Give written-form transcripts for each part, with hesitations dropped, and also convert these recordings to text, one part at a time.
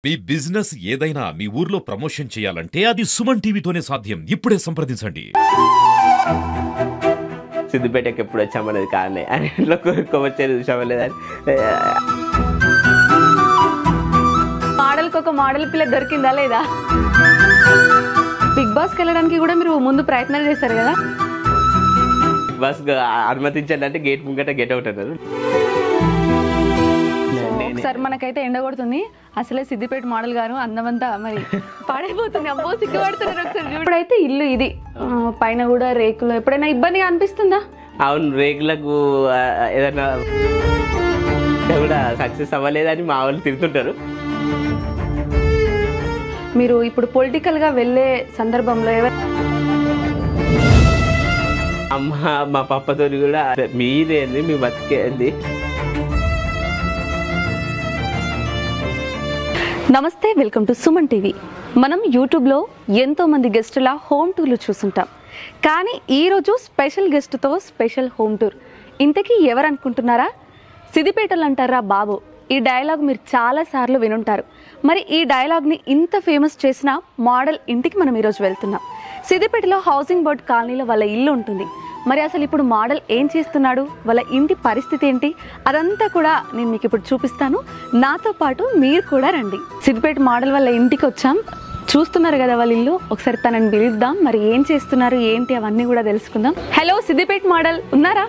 మీ business ఏదైనా మీ ఊర్లో promotion చేయాలంటే అది సుమన్ టీవీతోనే సాధ్యం. ఇప్పుడే సంప్రదించండి. సిద్దిపేటకి ఎప్పుడు వచ్చామనేది కారణే అని ఇంట్లో వచ్చేది చూసామలేదని మోడల్కి ఒక మోడల్ పిల్ల దొరికిందా లేదా? బిగ్ బాస్కి వెళ్ళడానికి కూడా మీరు ముందు ప్రయత్నాలు చేశారు కదా? బస్ అనుమతించండి అంటే గేట్ ముంగట గెట్ అవుట్ అన్నారు. ఒకసారి మనకైతే ఎండ కొడుతుంది. అసలే సిద్దిపేట మోడల్ గారు అందమంతా మరి పాడైపోతుంది. అబ్బో సిగ్గుపడుతున్నారు. ఒకసారి ఇప్పుడైతే ఇల్లు ఇది పైన కూడా రేకులు. ఎప్పుడైనా ఇబ్బందిగా అనిపిస్తుందా? అవును, రేకులకు ఏదైనా కూడా సక్సెస్ అవ్వలేదని మా వాళ్ళు తిరుగుతుంటారు. మీరు ఇప్పుడు పొలిటికల్ గా వెళ్ళే సందర్భంలో అమ్మ మా పప్పతో కూడా మీదేంది మీ బతికేంది. నమస్తే, వెల్కమ్ టు సుమన్ టీవీ. మనం యూట్యూబ్లో ఎంతోమంది గెస్టుల హోమ్ టూర్లు చూస్తుంటాం, కానీ ఈరోజు స్పెషల్ గెస్ట్తో స్పెషల్ హోమ్ టూర్. ఇంతకీ ఎవరు అనుకుంటున్నారా? సిద్దిపేటలు అంటారా బాబు. ఈ డైలాగ్ మీరు చాలాసార్లు వినుంటారు. మరి ఈ డైలాగ్ని ఇంత ఫేమస్ చేసిన మోడల్ ఇంటికి మనం ఈరోజు వెళ్తున్నాం. సిద్దిపేటలో హౌసింగ్ బోర్డ్ కాలనీలో వాళ్ళ ఇల్లు ఉంటుంది. మరి అసలు ఇప్పుడు మోడల్ ఏం చేస్తున్నాడు, వాళ్ళ ఇంటి పరిస్థితి ఏంటి, అదంతా కూడా నేను మీకు ఇప్పుడు చూపిస్తాను. నాతో పాటు మీరు కూడా రండి. సిద్దిపేట మోడల్ వాళ్ళ ఇంటికి వచ్చాం. చూస్తున్నారు కదా వాళ్ళ ఇల్లు. ఒకసారి తనని పిలుద్దాం. మరి ఏం చేస్తున్నారు ఏంటి అవన్నీ కూడా తెలుసుకుందాం. హలో, సిద్దిపేట మోడల్ ఉన్నారా?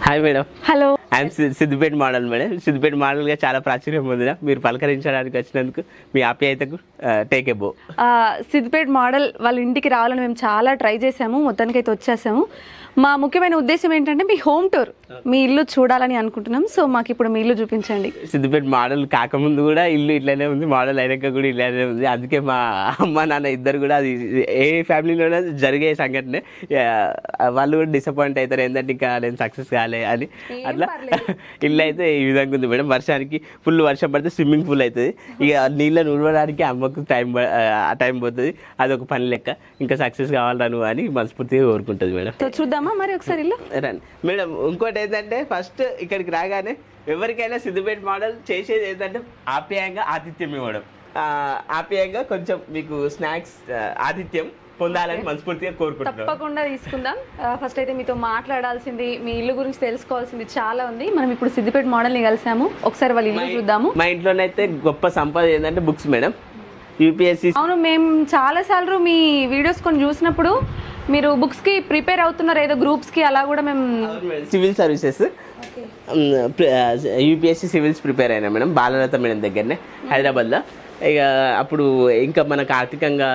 Hi madam. Hello, I'm Siddipet model madam. Siddipet మోడల్గా చాలా ప్రాచుర్యం పొందిన మీరు పలకరించడానికి వచ్చినందుకు మీ ఆప్యాయతకు టేక్ ఎబో. సిద్దిపేట మోడల్ వాళ్ళ ఇంటికి రావాలని మేము చాలా ట్రై చేసాము. మొత్తానికైతే వచ్చేసాము. మా ముఖ్యమైన ఉద్దేశం ఏంటంటే మీ హోమ్ టూర్, మీ ఇల్లు చూడాలని అనుకుంటున్నాం. సో మాకు ఇప్పుడు మీ ఇల్లు చూపించండి. సిద్దిపేట మోడల్ కాకముందు కూడా ఇల్లు ఇట్లానే ఉంది, మోడల్ అయినాక కూడా ఇట్లానే ఉంది. అందుకే మా అమ్మ నాన్న ఇద్దరు కూడా అది ఏ ఫ్యామిలీలోనే జరిగే సంఘటనే. వాళ్ళు కూడా డిసప్పాయింట్ అవుతారు, ఏంటంటే ఇంకా నేను సక్సెస్ కాలే అని. అట్లా ఇల్లు అయితే ఈ విధంగా ఉంది మేడం. వర్షానికి ఫుల్ వర్షం పడితే స్విమ్మింగ్ పూల్ అవుతుంది. ఇక నీళ్ళని ఉడవడానికి అమ్మకు టైం పోతుంది. అదొక పని లెక్క. ఇంకా సక్సెస్ కావాలను అని మనస్ఫూర్తిగా కోరుకుంటుంది మేడం. చూద్దామా మరి ఒకసారి ఇల్లు? రండి మేడం. ఇంకోటి ఏంటంటే ఫస్ట్ ఇక్కడికి రాగానే ఎవరికైనా సిద్దిపేట మోడల్ చేసేది ఏంటంటే ఆప్యాయంగా ఆతిథ్యం ఇవ్వడం. ఆప్యాయంగా కొంచెం మీకు స్నాక్స్ ఆతిథ్యం పొందాలని మనస్ఫూర్తిగా కోరుకుంటున్నాం. తప్పకుండా తీసుకుందాం. ఫస్ట్ అయితే మీతో మాట్లాడాల్సింది, మీ ఇల్లు గురించి తెలుసుకోవాల్సింది చాలా ఉంది. మనం ఇప్పుడు సిద్దిపేట మోడల్ ని కలిసాము. ఒకసారి వాళ్ళ ఇల్లు చూద్దాము. మా ఇంట్లోనైతే గొప్ప సంపద ఏంటంటే బుక్స్ మేడం. యూపీఎస్సీ. అవును, మేము చాలా సార్లు మీ వీడియోస్ కొన్ని చూసినప్పుడు మీరు బుక్స్ కి ప్రిపేర్ అవుతున్నారు, ఏదో గ్రూప్స్ కి, అలా కూడా మేము civil services UPSC civils prepare అయినా మేడం. బాలలత మేడం దగ్గరనే హైదరాబాద్లో. ఇక అప్పుడు ఇంకా మనకు ఆర్థికంగా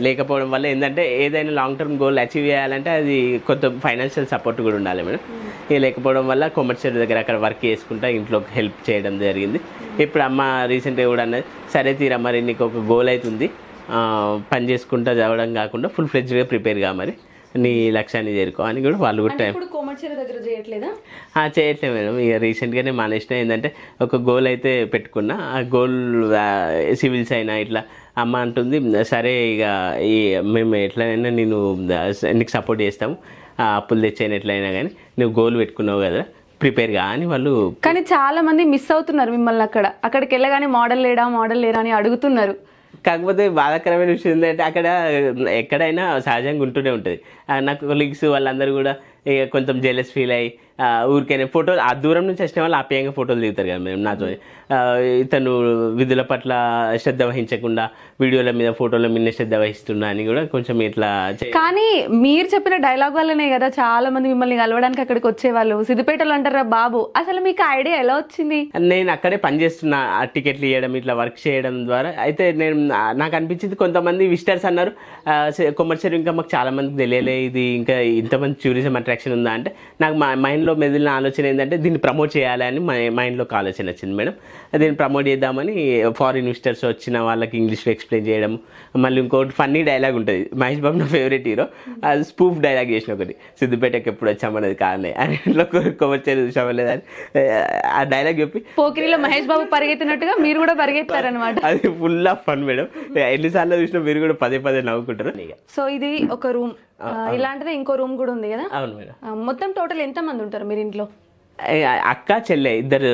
లేకపోవడం వల్ల ఏంటంటే ఏదైనా లాంగ్ టర్మ్ గోల్ అచీవ్ చేయాలంటే అది కొంత ఫైనాన్షియల్ సపోర్ట్ కూడా ఉండాలి మేడం. ఇక లేకపోవడం వల్ల కొమర్షియల్ దగ్గర అక్కడ వర్క్ చేసుకుంటా ఇంట్లో హెల్ప్ చేయడం జరిగింది. ఇప్పుడు అమ్మ రీసెంట్గా కూడా అన్నది, సరే తీరా మరి నీకు ఒక గోల్ అవుతుంది, పని చేసుకుంటా చదవడం కాకుండా ఫుల్ ఫ్లెడ్జ్గా ప్రిపేర్ గా మరి నీ లక్ష్యాన్ని చేరుకో అని కూడా వాళ్ళు కూడా చేయట్లేదు మేడం. ఇక రీసెంట్గానే మానేసిన. ఏంటంటే ఒక గోల్ అయితే పెట్టుకున్నా. ఆ గోల్ సివిల్స్ అయినా ఇట్లా అమ్మ అంటుంది, సరే ఇక మేము ఎట్లయినా నీకు సపోర్ట్ చేస్తాము, అప్పులు తెచ్చైనా ఎట్లయినా కానీ నువ్వు గోల్ పెట్టుకున్నావు కదా ప్రిపేర్గా అని వాళ్ళు. కానీ చాలా మంది మిస్ అవుతున్నారు మిమ్మల్ని. అక్కడికి వెళ్ళగానే మోడల్ లేడా అని అడుగుతున్నారు. కాకపోతే బాధాకరమైన విషయం ఏంటంటే అక్కడ ఎక్కడైనా సహజంగా ఉంటూనే ఉంటుంది. నాకు కొలీగ్స్ వాళ్ళందరూ కూడా ఇక కొంచెం జెలస్ ఫీల్ అయ్యి ఊరికైనా ఫోటోలు ఆ దూరం నుంచి వచ్చిన వాళ్ళు ఆప్యాయంగా ఫోటోలు దిగుతారు కదా మేము నాతో. ఇతను విధుల పట్ల శ్రద్ధ వహించకుండా వీడియోల మీద ఫోటోల మీద శ్రద్ధ వహిస్తున్నా అని కూడా కొంచెం ఇట్లా. కానీ మీరు చెప్పిన డైలాగ్ వల్లనే కదా చాలా మంది మిమ్మల్ని కలవడానికి అక్కడికి వచ్చేవాళ్ళు. సిద్దిపేటలో అంటారా బాబు. అసలు మీకు ఐడియా ఎలా వచ్చింది? నేను అక్కడే పనిచేస్తున్నా, టికెట్లు ఇవ్వడం ఇట్లా వర్క్ చేయడం ద్వారా. అయితే నాకు అనిపించింది, కొంతమంది విజిటర్స్ అన్నారు కొమర్షియల్ ఇంకా మాకు చాలా మందికి తెలియలే ఇది ఇంకా ఇంతమంది టూరిజం అట్రాక్షన్ ఉందా అంటే, నాకు మా మైండ్లో మెదిలిన ఆలోచన ఏంటంటే దీన్ని ప్రమోట్ చేయాలని మైండ్లో ఒక ఆలోచన వచ్చింది మేడం. దీన్ని ప్రమోట్ చేద్దామని ఫారిన్ విజిటర్స్ వచ్చిన వాళ్ళకి ఇంగ్లీష్లో ఎక్స్ప్లెయిన్ చేయడం. మళ్ళీ ఇంకోటి ఫన్నీ డైలాగ్ ఉంటుంది, మహేష్ బాబు నా ఫేవరెట్ హీరో, అది స్పూఫ్ డైలాగ్ చేసిన ఒకటి, సిద్దిపేటకి ఎప్పుడు వచ్చామనేది కారణే అని ఇంట్లో కొమర్షియల్ చూసామలేదని ఆ డైలాగ్ చెప్పి పోకిరిలో మహేష్ బాబు పరిగెత్తినట్టుగా మీరు కూడా పరిగెత్తారనమాట. అది ఫుల్ ఆఫ్ ఫన్ మేడం. ఎన్నిసార్లు చూసినా మీరు కూడా పదే పదే నవ్వుకుంటారు. సో ఇది ఒక రూమ్, ఇలాంటిది ఇంకో రూమ్ కూడా ఉంది కదా? అవును మేడం. మొత్తం టోటల్ ఎంత మంది ఉంటారు మీరు ఇంట్లో? అక్క చెల్లె ఇద్దరు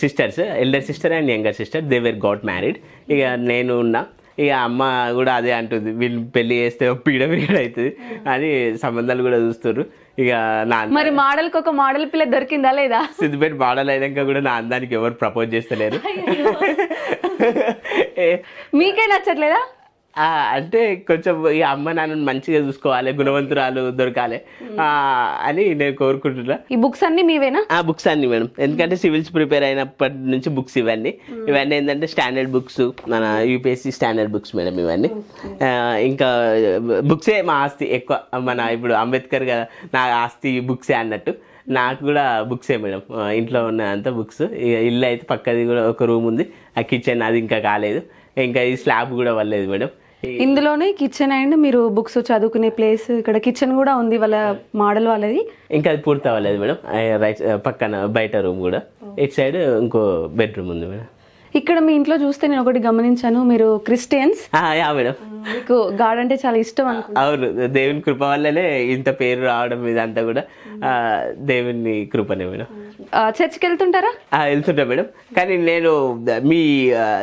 sisters, elder sister and younger sister. They were got married. ఇక నేను ఉన్నా. ఇక అమ్మ కూడా అదే అంటుంది, వీళ్ళు పెళ్లి చేస్తే పీడ అవుతుంది అని సంబంధాలు కూడా చూస్తారు. ఇక నా మరి మోడల్కి ఒక మోడల్ పిల్ల దొరికిందా లేదా? సిద్దిపేట మోడల్ అయినాక కూడా నా అందానికి ఎవరు ప్రపోజ్ చేస్తలేరు. మీకే నచ్చట్లేదా? అంటే కొంచెం ఈ అమ్మ నాన్నని మంచిగా చూసుకోవాలి, గుణవంతురాలు దొరకాలి అని నేను కోరుకుంటున్నా. ఈ బుక్స్ అన్ని మీవేనా? బుక్స్ అన్ని మేడం, ఎందుకంటే సివిల్స్ ప్రిపేర్ అయినప్పటి నుంచి బుక్స్ ఇవన్నీ ఏంటంటే స్టాండర్డ్ బుక్స్, మన యూపీఎస్సీ స్టాండర్డ్ బుక్స్ మేడం ఇవన్నీ. ఇంకా బుక్సే మా ఆస్తి ఎక్కువ. మన ఇప్పుడు అంబేద్కర్ కదా, నా ఆస్తి బుక్సే అన్నట్టు నాకు కూడా బుక్సే మేడం. ఇంట్లో ఉన్న అంతా బుక్స్. ఇల్లు అయితే పక్కది కూడా ఒక రూమ్ ఉంది, ఆ కిచెన్ అది ఇంకా కాలేదు, ఇంకా ఈ స్లాబ్ కూడా వల్లేదు మేడం. ఇందులోనే కిచెన్ అండ్ మీరు బుక్స్ చదువుకునే ప్లేస్, ఇక్కడ కిచెన్ కూడా ఉంది వాళ్ళ మోడల్ వాళ్ళది. ఇంకా అది పూర్తి అవ్వలేదు మేడం. రైట్ పక్కన బయట రూమ్ కూడా, ఇటు సైడ్ ఇంకో బెడ్రూమ్ ఉంది మేడం. ఇక్కడ మీ ఇంట్లో చూస్తే నేను ఒకటి గమనించాను, మీరు క్రిస్టియన్స్. యా మేడం, మీకు గాడ్ అంటే చాలా ఇష్టం అనుకుంటా. అవును, దేవుని కృప వల్లనే ఇంత పేరు రావడం ఇదంతా కూడా దేవుని కృపనే మేడం. చర్చ్కి వెళ్తుంటారా? వెళ్తుంటా మేడం, కానీ నేను మీ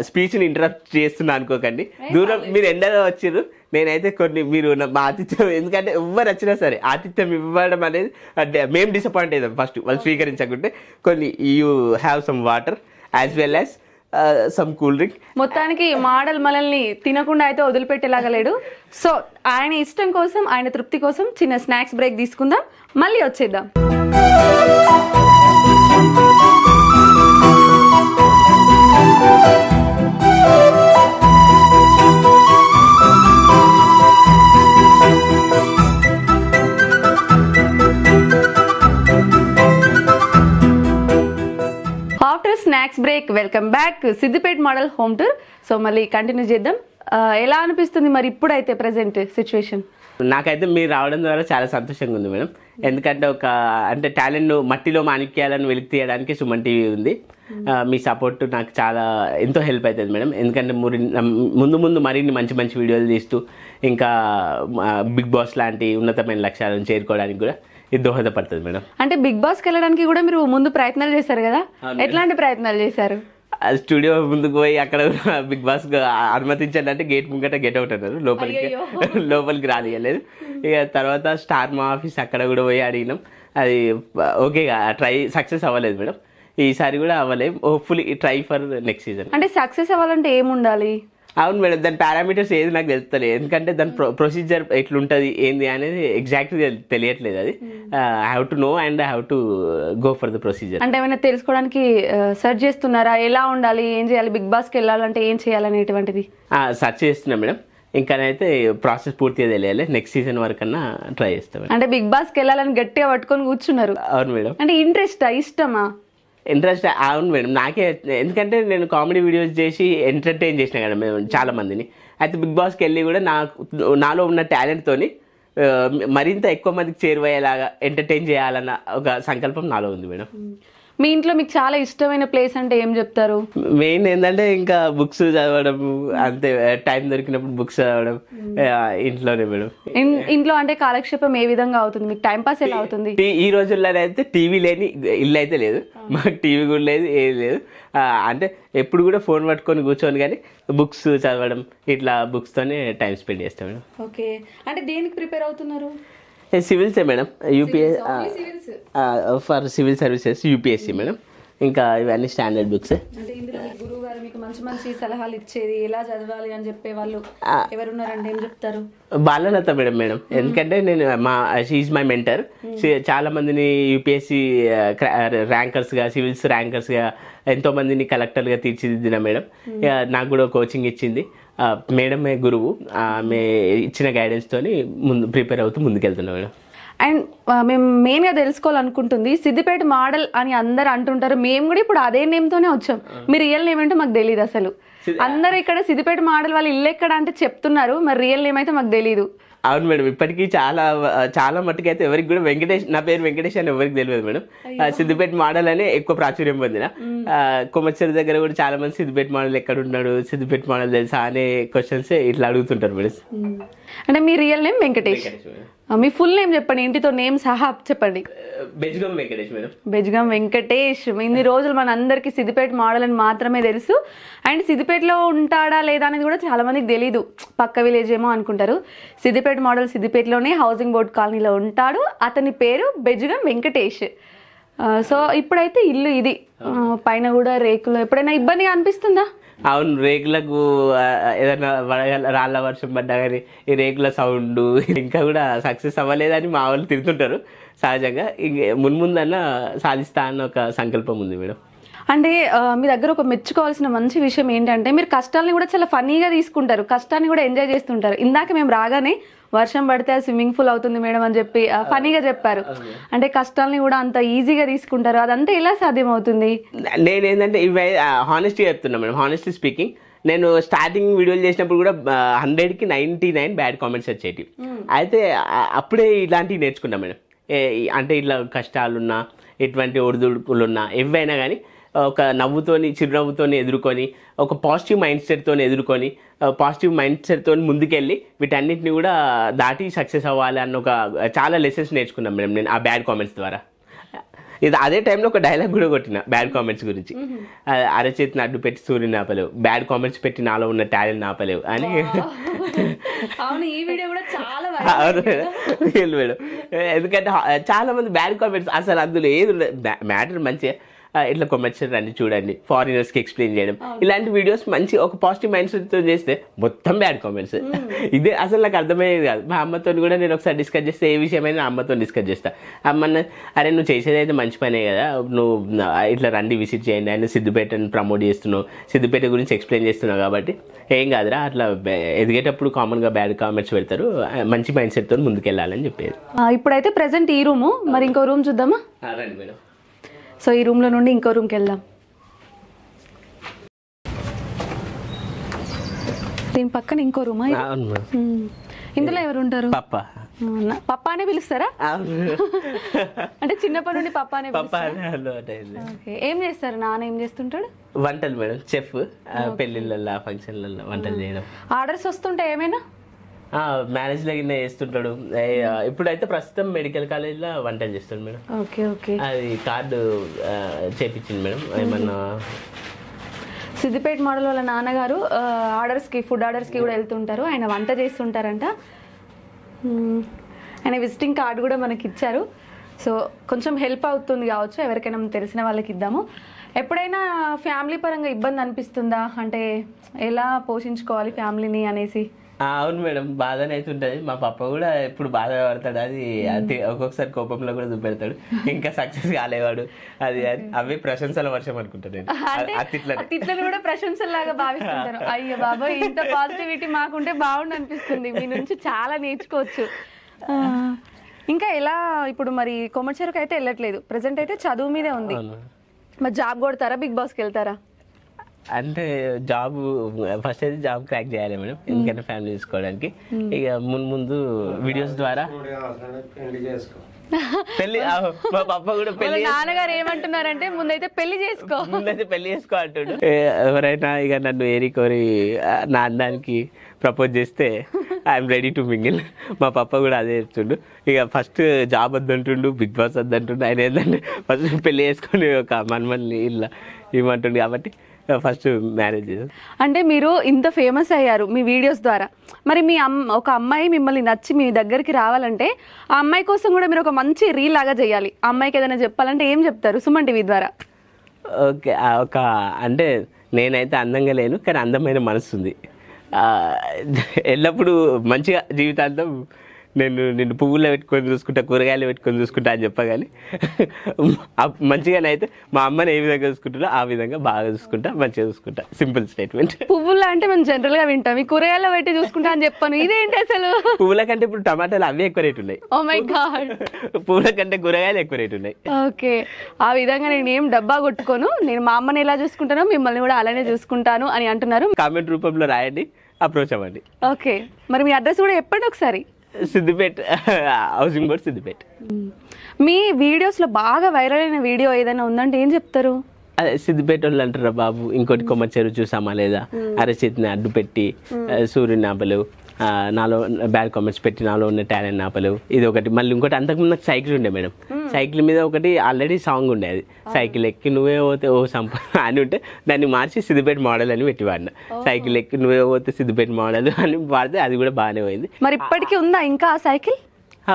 స్పీచ్ని ఇంటరప్ట్ చేస్తున్నా అనుకోకండి. దూరం మీరు ఎండలో వచ్చిర్రు, నేనైతే కొన్ని మీరు మా ఆతిథ్యం, ఎందుకంటే ఎవరు వచ్చినా సరే ఆతిథ్యం ఇవ్వడం అనేది మేము డిసప్పాయింట్ అవుతాం ఫస్ట్ వాళ్ళు స్వీకరించకుంటే. కొన్ని you have some water as well as some cool drink. మొత్తానికి మోడల్ మనల్ని తినకుండా అయితే వదిలిపెట్టేలాగా లేడు. సో ఆయన ఇష్టం కోసం, ఆయన తృప్తి కోసం చిన్న స్నాక్స్ బ్రేక్ తీసుకుందాం, మళ్ళీ వచ్చేద్దాం. After snacks break welcome back Siddipet model home tour. So మళ్ళీ కంటిన్యూ చేద్దాం. ఎలా అనిపిస్తుంది మరి ఇప్పుడైతే ప్రెసెంట్ సిచ్యువేషన్? నాకైతే మీరు రావడం ద్వారా చాలా సంతోషంగా ఉంది మేడం. ఎందుకంటే అంటే టాలెంట్ను మట్టిలో మాణిక్యాలను వెలికి తీయడానికి సుమన్ టీవీ ఉంది. మీ సపోర్ట్ నాకు చాలా ఎంతో హెల్ప్ అవుతుంది మేడం. ఎందుకంటే ముందు ముందు మరిన్ని మంచి మంచి వీడియోలు తీస్తూ ఇంకా బిగ్ బాస్ లాంటి ఉన్నతమైన లక్ష్యాలను చేరుకోవడానికి కూడా ఇది దోహదపడుతుంది మేడం. అంటే బిగ్ బాస్కి వెళ్ళడానికి కూడా మీరు ముందు ప్రయత్నాలు చేశారు కదా, ఎట్లాంటి ప్రయత్నాలు చేశారు? స్టూడియో ముందుకు పోయి అక్కడ బిగ్ బాస్ అనుమతించండి అంటే గేట్ ముంగట గెట్ అవుట్ అన్నారు, లోపలికి రానియలేదు. ఇక తర్వాత స్టార్ మా ఆఫీస్ అక్కడ కూడా పోయి అడిగినాం, అది ఓకే సక్సెస్ అవ్వలేదు మేడం. ఈసారి కూడా అవ్వలేదు. Hopefully try for next season. అంటే సక్సెస్ అవ్వాలంటే ఏముండాలి? అవును మేడం, దాని పారామీటర్స్ ఏది నాకు తెలుస్తలేదు, ఎందుకంటే దాని ప్రొసీజర్ ఎట్లుంటుంది ఏంది అనేది ఎగ్జాక్ట్గా తెలియట్లేదు. అది I have to know and I have to go for the procedure. అంటే ఏమైనా తెలుసుకోవడానికి సెర్చ్ చేస్తున్నారా, ఎలా ఉండాలి, ఏం చేయాలి, బిగ్ బాస్కి వెళ్ళాలంటే ఏం చేయాలనేటువంటిది సెర్చ్ చేస్తున్నా మేడం. ఇంకానైతే ప్రాసెస్ పూర్తిగా తెలియాలి. నెక్స్ట్ సీజన్ వరకన్నా ట్రై చేస్తాం. అంటే బిగ్ బాస్కి వెళ్ళాలని గట్టిగా పట్టుకొని కూర్చున్నారు? అవును మేడం. అంటే ఇంట్రెస్టా, ఇష్టమా? ఇంట్రెస్ట్ అవును మేడం, నాకే. ఎందుకంటే నేను కామెడీ వీడియోస్ చేసి ఎంటర్టైన్ చేసిన కదా మేము చాలా మందిని. అయితే బిగ్ బాస్కి వెళ్ళి కూడా నాలో ఉన్న టాలెంట్తోని మరింత ఎక్కువ మందికి చేరువయ్యేలాగా ఎంటర్టైన్ చేయాలన్న ఒక సంకల్పం నాలో ఉంది మేడం. మీ ఇంట్లో మీకు చాలా ఇష్టమైన ప్లేస్ అంటే ఏం చెప్తారు? మెయిన్ ఏంటంటే ఇంకా బుక్స్ చదవడం, అంతే. టైం దొరికినప్పుడు బుక్స్ చదవడం ఇంట్లోనే మేడం. ఇంట్లో అంటే కాలక్షేపం ఏ విధంగా అవుతుంది మీకు? టైం పాస్ ఎలా అవుతుంది? ఈ రోజుల్లో అయితే టీవీ లేని ఇల్లు అయితే లేదు, మాకు టీవీ కూడా లేదు, ఏది లేదు. అంటే ఎప్పుడు కూడా ఫోన్ పట్టుకొని కూర్చొని కానీ బుక్స్ చదవడం, ఇట్లా బుక్స్తోనే టైం స్పెండ్ చేస్తాం మేడం. ఓకే, అంటే దేనికి ప్రిపేర్ అవుతున్నారు? సివిల్సే madam, UPS for civil services UPSC madam. ఇంకా ఇవన్నీ స్టాండర్డ్ బుక్స్. అంటే ఇందులో మీ గురువు గారు మీకు మంచి మంచి సలహాలు ఇచ్చేది, ఎలా చదవాలి అని చెప్పే వాళ్ళు ఎవరున్నారంటే ఏం చెప్తారు? బాలలత మేడం. ఎందుకంటే నేను షీఈ్ మై మెంటర్. చాలా మందిని యూపీఎస్సీ ర్యాంకర్స్గా, సివిల్స్ ర్యాంకర్స్గా, ఎంతో మందిని కలెక్టర్గా తీర్చిదిద్దిన మేడం. నాకు కూడా కోచింగ్ ఇచ్చింది మేడమే గురువు. ఆమె ఇచ్చిన గైడెన్స్తోని ప్రిపేర్ అవుతూ ముందుకెళ్తున్నా మేడం. అండ్ మేము మెయిన్గా తెలుసుకోవాలనుకుంటుంది, సిద్దిపేట మోడల్ అని అందరు అంటుంటారు, మేము కూడా ఇప్పుడు అదే నేమ్తోనే వచ్చాం. మీ రియల్ నేమ్ ఏంటో మాకు తెలియదు అసలు. అందరూ ఇక్కడ సిద్దిపేట మోడల్ వాళ్ళు ఇల్లు ఎక్కడ అంటే చెప్తున్నారు, మరి రియల్ నేమ్ అయితే మాకు తెలియదు. అవును మేడం, ఇప్పటికీ చాలా మట్టుకు అయితే ఎవరికి కూడా నా పేరు వెంకటేష్ అని ఎవరికి తెలియదు మేడం. సిద్దిపేట మోడల్ అనే ఎక్కువ ప్రాచుర్యం పొందిన. కొమ్మచ్చేరి దగ్గర కూడా చాలా మంది సిద్దిపేట మోడల్ ఎక్కడ ఉన్నాడు, సిద్దిపేట మోడల్ తెలుసా అనే క్వశ్చన్స్ ఇట్లా అడుగుతుంటారు మేడం. అంటే మీ రియల్ నేమ్ వెంకటేష్? మీ ఫుల్ నేమ్ చెప్పండి, ఇంటితో నేమ్ సహా చెప్పండి. బెజ్గం వెంకటేష్ మేడం. బెజ్గం వెంకటేష్. ఇన్ని రోజులు మన అందరికి సిద్దిపేట మోడల్ అని మాత్రమే తెలుసు. అండ్ సిద్దిపేటలో ఉంటాడా లేదా అనేది కూడా చాలా మందికి తెలీదు, పక్క విలేజ్ ఏమో అనుకుంటారు. సిద్దిపేట మోడల్ సిద్దిపేటలోనే హౌసింగ్ బోర్డ్ కాలనీలో ఉంటాడు. అతని పేరు బెజ్గం వెంకటేష్. సో ఇప్పుడైతే ఇల్లు ఇది, పైన కూడా రేకులు. ఎప్పుడైనా ఇబ్బందిగా అనిపిస్తుందా? అవును, రేకులకు ఏదైనా రాళ్ళ వర్షం పడ్డా కానీ ఈ రేకుల సౌండ్ ఇంకా కూడా సక్సెస్ అవ్వలేదని మా వాళ్ళు తిరుగుతుంటారు సహజంగా. ఇంక మున్ముందన్నా సాధిస్తా అన్న ఒక సంకల్పం ఉంది మేడం. అంటే మీ దగ్గర ఒక మెచ్చుకోవాల్సిన మంచి విషయం ఏంటంటే మీరు కష్టాలని కూడా చాలా ఫన్నీగా తీసుకుంటారు, కష్టాన్ని కూడా ఎంజాయ్ చేస్తుంటారు. ఇందాక మేము రాగానే వర్షం పడితే స్విమ్మింగ్ పూల్ అవుతుంది మేడం అని చెప్పి ఫన్నీగా చెప్పారు. అంటే కష్టాలని కూడా అంత ఈజీగా తీసుకుంటారు, అదంతా ఎలా సాధ్యం అవుతుంది? నేనేంటంటే ఇవి హానెస్ట్గా చెప్తున్నా మేడం. హానెస్ట్లీ స్పీకింగ్, నేను స్టార్టింగ్ వీడియోలు చేసినప్పుడు కూడా 100కి 99 బ్యాడ్ కామెంట్స్ వచ్చేటివి. అయితే అప్పుడే ఇలాంటివి నేర్చుకున్నా మేడం. అంటే ఇట్లా కష్టాలున్నా, ఎటువంటి ఒడిదుడుకులున్నా, ఏవైనా కానీ ఒక నవ్వుతోని, చిరునవ్వుతోని ఎదుర్కొని, ఒక పాజిటివ్ మైండ్ సెట్తో ఎదుర్కొని, పాజిటివ్ మైండ్ సెట్తో ముందుకెళ్ళి వీటన్నిటిని కూడా దాటి సక్సెస్ అవ్వాలి అన్న ఒక చాలా లెసన్స్ నేర్చుకున్నాను మేడం నేను ఆ బ్యాడ్ కామెంట్స్ ద్వారా. ఇది అదే టైంలో ఒక డైలాగ్ కూడా కొట్టిన బ్యాడ్ కామెంట్స్ గురించి. అరచేతిని అడ్డు పెట్టి సూర్యుని ఆపలేవు, బ్యాడ్ కామెంట్స్ పెట్టి నాలో ఉన్న టాలెంట్ ఆపలేవు అని. అవును, ఈ వీడియో కూడా చాలా మేడం. ఎందుకంటే చాలా మంది బ్యాడ్ కామెంట్స్, అసలు అందులో ఏది మ్యాటర్ మంచిగా ఇట్లా కొమర్షియల్ రండి చూడండి, ఫారినర్స్కి ఎక్స్ప్లెయిన్ చేయడం, ఇలాంటి వీడియోస్ మంచి ఒక పాజిటివ్ మైండ్ సెట్తో చేస్తే మొత్తం బ్యాడ్ కామెంట్స్. ఇదే అసలు నాకు అర్థమయ్యేది కాదు. మా అమ్మతో కూడా నేను ఒకసారి డిస్కస్ చేస్తే ఏ విషయమైనా అమ్మతో డిస్కస్ చేస్తా. అమ్మన్న అరే నువ్వు చేసేది అయితే మంచి పనే కదా, నువ్వు ఇట్లా రండి విజిట్ చేయండి, ఆయన సిద్దిపేటని ప్రమోట్ చేస్తున్నావు, సిద్దిపేట గురించి ఎక్స్ప్లెయిన్ చేస్తున్నావు కాబట్టి ఏం కాదురా, అట్లా ఎదిగేటప్పుడు కామన్గా బ్యాడ్ కామెంట్స్ పెడతారు, మంచి మైండ్ సెట్తో ముందుకెళ్ళాలని చెప్పేది. ఇప్పుడైతే ప్రెసెంట్ ఈ రూము, మరి ఇంకో రూమ్ చూద్దామా? రండి మేడం. సో ఈ రూమ్లో నుండి ఇంకో రూమ్కి వెళ్దాం. దీని పక్కన ఇంకో రూమా? ఇందులో ఎవరు ఉంటారు? పప్పా అనే పిలుస్తారా? అంటే చిన్నప్పటి నుండి పప్పా అనే ఏం చేస్తారు? నాన్న ఏం చేస్తుంటాడు? వంటలు మేడం, చెఫ్. పెళ్లిళ్ళల్లో, ఫంక్షన్లలో వంటలు చేయడం. ఆర్డర్స్ వస్తుంటాయి ఏమైనా? మ్యారేజ్ లగిన చేస్తుంటాడు. ఇప్పుడైతే ప్రస్తుతం మెడికల్ కాలేజ్లో వంటలు చేస్తాడు మేడం. Okay okay. అది కార్డు చేపించింది మేడం. ఏమన్నా సిద్దిపేట మోడల్ వాళ్ళ నాన్నగారు ఆర్డర్స్కి, ఫుడ్ ఆర్డర్స్కి కూడా వెళ్తుంటారు, ఆయన వంట చేస్తుంటారంట. ఆయన విజిటింగ్ కార్డు కూడా మనకి ఇచ్చారు. సో కొంచెం హెల్ప్ అవుతుంది కావచ్చు, ఎవరికైనా తెలిసిన వాళ్ళకి ఇద్దాము. ఎప్పుడైనా ఫ్యామిలీ పరంగా ఇబ్బంది అనిపిస్తుందా, అంటే ఎలా పోషించుకోవాలి ఫ్యామిలీని అనేసి? అవును మేడం, బాధనే అవుతుంటది. మా పప్ప కూడా ఎప్పుడు బాధపడతాడు, అది ఒక్కొక్కసారి కోపంలో కూడా చూపెడతాడు, ఇంకా సక్సెస్ కాలేవాడు, అది అవి ప్రశంసల వర్షం అనుకుంటాను నేను. తిట్లను కూడా ప్రశంసలాగా భావిస్తుంటాను. అయ్యో బాబా, ఇంత పాజిటివిటీ మాకుంటే బాగుండు అనిపిస్తుంది, మీ నుంచి చాలా నేర్చుకోవచ్చు. ఇంకా ఎలా ఇప్పుడు మరి కొమర్చెరుకు అయితే వెళ్ళట్లేదు, ప్రెసెంట్ అయితే చదువు మీదే ఉంది. మరి జాబ్ కొడతారా, బిగ్ బాస్కి వెళ్తారా? అంటే జాబ్ ఫస్ట్ అయితే జాబ్ క్రాక్ చేయాలి మేడం, ఎందుకంటే ఫ్యామిలీ చూసుకోవడానికి. ఇక ముందు వీడియోస్ ద్వారా పెళ్లి, మా పప్ప కూడా పెళ్లి, నాన్నగారు ఏమంటున్నారంటే ముందైతే పెళ్లి చేసుకో అంటాడు. ఎవరైనా ఇక నన్ను ఏరి కోరి నా అందానికి ప్రపోజ్ చేస్తే ఐఎమ్ రెడీ టు మింగిల్. మా పప్ప కూడా అదే చెప్తుండు. ఇక ఫస్ట్ జాబ్ వద్దంటుండు, బిగ్ బాస్ వద్దంటుండు. ఆయన ఏంటంటే ఫస్ట్ పెళ్లి చేసుకొని ఒక మనమల్ని ఇలా ఇవ్వమంటుండు, కాబట్టి ఫస్ట్ మ్యారేజ్. అంటే మీరు ఇంత ఫేమస్ అయ్యారు మీ వీడియోస్ ద్వారా, మరి మీ ఒక అమ్మాయి మిమ్మల్ని నచ్చి మీ దగ్గరికి రావాలంటే ఆ అమ్మాయి కోసం కూడా మీరు ఒక మంచి రీల్ లాగా చేయాలి. ఆ అమ్మాయికి ఏదైనా చెప్పాలంటే ఏం చెప్తారు సుమన్ టీవీ ద్వారా? ఓకే, అంటే నేనైతే అందంగా లేను, కానీ అందమైన మనసు ఉంది. ఎల్లప్పుడూ మంచిగా జీవితాంతం నిన్ను పువ్వుల్లో పెట్టుకొని చూసుకుంటా, కూరగాయలు పెట్టుకొని చూసుకుంటా అని చెప్పగానే మంచిగానైతే మా అమ్మని ఏ విధంగా చూసుకుంటున్నా ఆ విధంగా బాగా చూసుకుంటా, మంచిగా చూసుకుంటా. Simple statement. పువ్వుల్లో అంటే మనం జనరల్ గా వింటాం, ఈ కూరగాయల్లో పెట్టి చూసుకుంటా అని చెప్పాను, ఇదేంటి అసలు? పువ్వుల కంటే ఇప్పుడు టమాటాలు అవే ఎక్కువ రేటు ఉన్నాయి. ఓ మై గాడ్, పువ్వుల కంటే కూరగాయలు ఎక్కువ రేటు ఉన్నాయి. ఓకే, ఆ విధంగా నేను ఏం డబ్బా కొట్టుకోను, నేను మా అమ్మని ఎలా చూసుకుంటానో మిమ్మల్ని కూడా అలానే చూసుకుంటాను అని అంటున్నారు. కామెంట్ రూపంలో రాయండి, అప్రోచ్ అవ్వండి. ఓకే, మరి మీ అడ్రస్ కూడా చెప్పండి ఒకసారి. Siddipet, housing board Siddipet. మీ వీడియోస్లో బాగా వైరల్ అయిన వీడియో ఏదైనా ఉందంటే ఏం చెప్తారు? అదే సిద్దిపేట వాళ్ళు అంటారా బాబు, ఇంకోటి కొమర్చెరువు చూసామా లేదా, అరచేతిని అడ్డు పెట్టి సూర్యుని ఆపలేవు, నాలో బ్యాడ్ కామెంట్స్ పెట్టి నాలో ఉన్న టాలెంట్ ఆపలేవు, ఇది ఒకటి. మళ్ళీ ఇంకోటి అంతకుముందు నాకు సైకిల్ ఉండే మేడం, సైకిల్ మీద ఒకటి ఆల్రెడీ సాంగ్ ఉండేది, సైకిల్ ఎక్కి నువ్వే పోతే ఓ సంప అని ఉంటే దాన్ని మార్చి సిద్దిపేట మోడల్ అని పెట్టి వాడిన. సైకిల్ ఎక్కి నువ్వే పోతే సిద్దిపేట మోడల్ అని వాడితే అది కూడా బాగానే పోయింది. మరి ఇప్పటికీ ఉందా ఇంకా ఆ సైకిల్?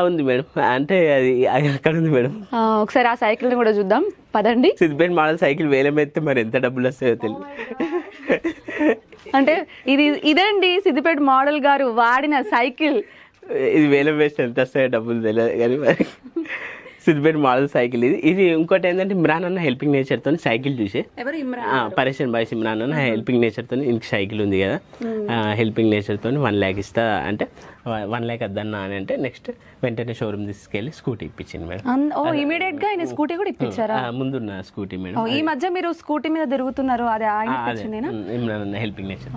ఉంది మేడం, అంటే అది అక్కడ ఉంది మేడం. ఒకసారి ఆ సైకిల్ కూడా చూద్దాం పదండి. సిద్దిపేట మోడల్ సైకిల్ వేలం ఎత్తే మరి ఎంత డబ్బులు వస్తాయో తెలియదు. అంటే ఇదేంటి సిద్దిపేట మోడల్ గారు వాడిన సైకిల్, ఇది వేలం వేస్తే ఎంత వస్తాయో డబ్బులు తెలియదు కానీ మరి సిద్దిపేట మోడల్ సైకిల్ ఇది. ఇది ఇంకోటి ఏంటంటే ఇమ్రాన్ అన్న హెల్పింగ్ నేచర్తో సైకిల్ చూసే పరేషన్ బాయ్స్ ఇమ్రాన్ అన్న హెల్పింగ్ నేచర్తో ఇంక సైకిల్ ఉంది కదా, హెల్పింగ్ నేచర్తో 1 lakh ఇస్తా అంటే 1 lakh వద్దన్నా అని అంటే నెక్స్ట్ వెంటనే షోరూమ్ తీసుకెళ్ళి స్కూటీ ఇప్పించింది మేడం. ఇమీడియట్ గా ఆయన స్కూటీ కూడా ఇప్పించారా? ముందున్న స్కూటీ మేడం. ఈ మధ్య మీరు స్కూటీ మీద తిరుగుతున్నారు, అది ఆయన ఇప్పించిందేనా? ఇమ్రాన్ అన్న హెల్పింగ్ నేచర్.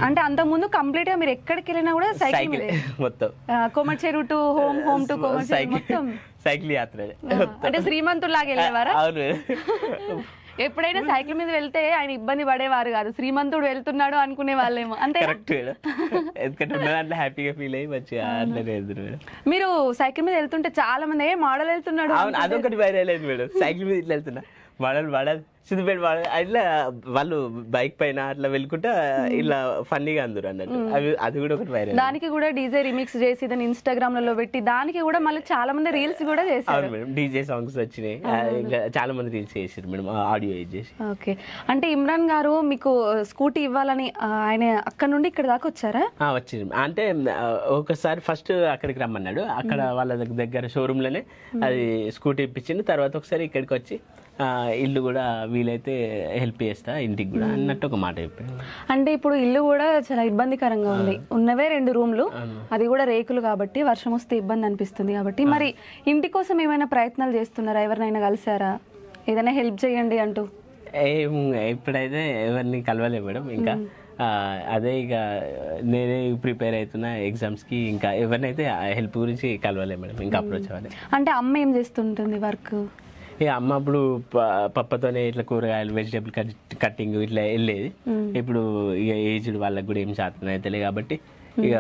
అంటే అంత ముందు కంప్లీట్ గా మీరు ఎక్కడికి వెళ్ళినా కూడా సైకిల్ మొత్తం కోమటిచెరు టు హోమ్ టు కోమటిచెరు మొత్తం సైకిల్ యాత్ర. అంటే శ్రీమంతులాగా వెళ్ళేవారా? అవును. ఎప్పుడైనా సైకిల్ మీద వెళ్తే ఆయన ఇబ్బంది పడేవారు కాదు, శ్రీమంతుడు వెళ్తున్నాడు అనుకునే వాళ్ళేమో. అంతే కరెక్ట్. ఎందుకంటే అట్లా హ్యాపీగా ఫీల్ అయ్యి మంచిగా అట్లనే ఎదురు. మీరు సైకిల్ మీద వెళ్తుంటే చాలా మంది మోడల్ వెళ్తున్నాడు, అదొకటి వైరల్ అయింది మేడం. సైకిల్ మీద ఇట్లా వెళ్తున్నా మోడల్ సిద్దిపేట మోడల్ ఇట్లా వాళ్ళు బైక్ పైన అట్లా వెళ్ళుకుంటా ఇలా ఫన్నీగా అందరు అన్నట్టు, అది కూడా ఒకటి వైరల్. దానికి కూడా డీజే రిమిక్స్ చేసి దాన్ని ఇన్స్టాగ్రామ్ లలో పెట్టి దానికి కూడా మళ్ళీ చాలా మంది రీల్స్ కూడా చేశారు. అవును మేడం, డీజే సాంగ్స్ వచ్చినాయి, ఇంకా చాలా మంది రీల్స్ చేసారు మేడం, ఆడియో చేసి. ఓకే, అంటే ఇమ్రాన్ గారు మీకు స్కూటీ ఇవ్వాలని ఆయన అక్కడ నుండి ఇక్కడ దాకా వచ్చారా? వచ్చింది. అంటే ఒకసారి ఫస్ట్ అక్కడికి రమ్మన్నాడు, అక్కడ వాళ్ళ దగ్గర షోరూమ్ లోనే అది స్కూటీ ఇప్పించింది. తర్వాత ఒకసారి ఇక్కడికి వచ్చి ఇల్లు కూడా వీలైతే హెల్ప్ చేస్తా ఇంటికి కూడా అన్నట్టు ఒక మాట చెప్పాడు. అంటే ఇప్పుడు ఇల్లు కూడా చాలా ఇబ్బందికరంగా ఉంది, ఉన్నవే 2 రూమ్లు, అది కూడా రేకులు కాబట్టి వర్షం వస్తే ఇబ్బంది అనిపిస్తుంది కాబట్టి. మరి ఇంటి కోసం ఏమైనా ప్రయత్నాలు చేస్తున్నారా? ఎవరినైనా కలిసారా? ఏదైనా హెల్ప్ చేయండి అంటూ? ఇప్పుడైతే ఎవరిని కలవలే మేడం, ఇంకా అదే ఇక నేనే ప్రిపేర్ అవుతున్నా ఎగ్జామ్స్కి, ఇంకా ఎవరినైతే హెల్ప్ గురించి కలవలే మేడం, ఇంకా అప్రోచ్ అవ్వాలి. అంటే అమ్మ ఏం చేస్తుంటుంది వర్క్? ఇక అమ్మ అప్పుడు పప్పతోనే ఇట్లా కూరగాయలు వెజిటేబుల్ కట్టింగ్ ఇట్లా వెళ్ళేది. ఇప్పుడు ఇక ఏజ్డ్ వాళ్ళకి కూడా ఏం శాతం అవుతలే కాబట్టి ఇక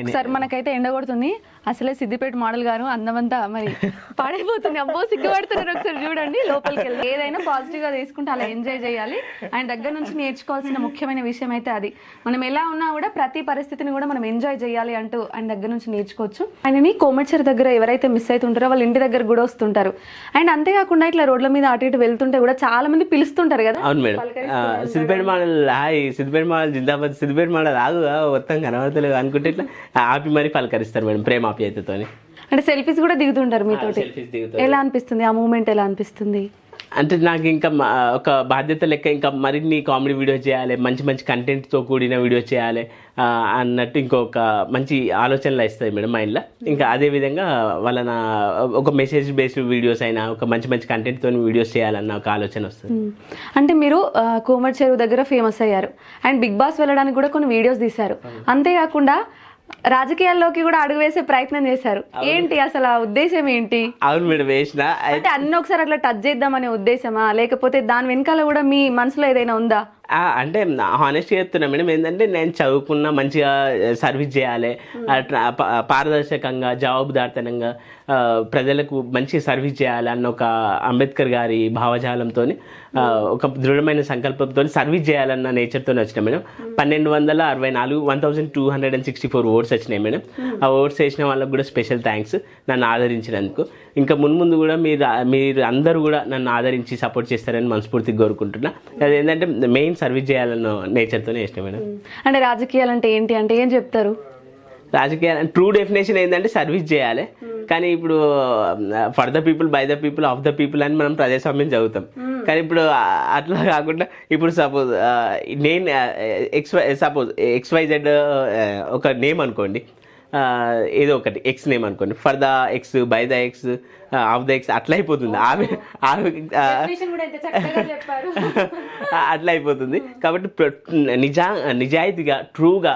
ఒకసారి మనకైతే ఎండ కొడుతుంది, అసలే సిద్దిపేట మోడల్ గారు అందమంతా మరి పాడైపోతుంది. అబ్బో సిగ్గుపడుతున్నారు, ఒకసారి చూడండి లోపలికి వెళ్ళి. ఏదైనా పాజిటివ్ గా తీసుకుంటే అలా ఎంజాయ్ చేయాలి. ఆయన దగ్గర నుంచి నేర్చుకోవాల్సిన ముఖ్యమైన విషయం అయితే అది. మనం ఎలా ఉన్నా కూడా ప్రతి పరిస్థితిని కూడా మనం ఎంజాయ్ చేయాలి అంటూ ఆయన దగ్గర నుంచి నేర్చుకోవచ్చు. ఆయనని కోమటిచెరు దగ్గర ఎవరైతే మిస్ అవుతుంటారో వాళ్ళ ఇంటి దగ్గర కూడా వస్తుంటారు. అండ్ అంతేకాకుండా ఇట్లా రోడ్ల మీద అటు ఇటు వెళ్తుంటే కూడా చాలా మంది పిలుస్తుంటారు కదా. అవును madam, Siddipet model hi, Siddipet model జిందాబాద్, సిద్దిపేట మోడల్ ఆగు మొత్తం కనబడతలేదు అనుకుంటే ఇట్లా ఆపి మరి పలకరిస్తారు మేడం ప్రేమ ఆప్యాయతతో. అంటే సెల్ఫీస్ కూడా దిగుతుంటారు మీతోటి, ఎలా అనిపిస్తుంది ఆ మూమెంట్? ఎలా అనిపిస్తుంది అంటే నాకు ఇంకా ఒక బాధ్యత లెక్క ఇంకా మరిన్ని కామెడీ వీడియోస్ చేయాలి, మంచి మంచి కంటెంట్తో కూడిన వీడియోస్ చేయాలి అన్నట్టు ఇంకొక మంచి ఆలోచనలు వస్తాయి మేడం మైండ్లో. ఇంకా అదేవిధంగా వాళ్ళ ఒక మెసేజ్ బేస్డ్ వీడియోస్ అయినా ఒక మంచి మంచి కంటెంట్తో వీడియోస్ చేయాలన్న ఒక ఆలోచన వస్తుంది. అంటే మీరు కోమటిచెరు దగ్గర ఫేమస్ అయ్యారు అండ్ బిగ్ బాస్ వెళ్ళడానికి కూడా కొన్ని వీడియోస్ తీశారు, అంతేకాకుండా రాజకీయాల్లోకి కూడా అడుగు వేసే ప్రయత్నం చేశారు. ఏంటి అసలు ఆ ఉద్దేశం ఏంటి? అవును మేడం, వేసిన అంటే అన్ని ఒకసారి అట్లా టచ్ చేద్దామనే ఉద్దేశమా, లేకపోతే దాని వెనకాల కూడా మీ మనసులో ఏదైనా ఉందా? అంటే హానెస్ట్గా చెప్తున్నా మేడం, ఏంటంటే నేను చదువుకున్నా మంచిగా సర్వీస్ చేయాలి, పారదర్శకంగా జవాబుదారితనంగా ప్రజలకు మంచి సర్వీస్ చేయాలి అన్న ఒక అంబేద్కర్ గారి భావజాలంతో ఒక దృఢమైన సంకల్పంతో సర్వీస్ చేయాలన్న నేచర్తో వచ్చినాయి మేడం. 1264 1264 ఓట్స్ వచ్చినాయి మేడం. ఆ ఓట్స్ వేసిన వాళ్ళకు కూడా స్పెషల్ థ్యాంక్స్ నన్ను ఆదరించినందుకు. ఇంకా మున్ముందు కూడా మీరు అందరూ కూడా నన్ను ఆదరించి సపోర్ట్ చేస్తారని మనస్ఫూర్తిగా కోరుకుంటున్నా. అదేంటంటే మెయిన్ సర్వీస్ చేయాలన్న నేచర్తోనే ఇష్టం మేడం. అంటే రాజకీయాలు అంటే ఏంటి అంటే ఏం చెప్తారు? రాజకీయాలు ట్రూ డెఫినేషన్ ఏంటంటే సర్వీస్ చేయాలి, కానీ ఇప్పుడు for the people by the people of the people అని మనం ప్రజాస్వామ్యం చదువుతాం. కానీ ఇప్పుడు అట్లా కాకుండా ఇప్పుడు సపోజ్ నేను XYZ ఒక నేమ్ అనుకోండి, ఏదో ఒకటి ఎక్స్ నేమ్ అనుకోండి, for the X by the X of the X అట్లా అయిపోతుంది. అట్లా అయిపోతుంది. కాబట్టి నిజాయితీగా ట్రూగా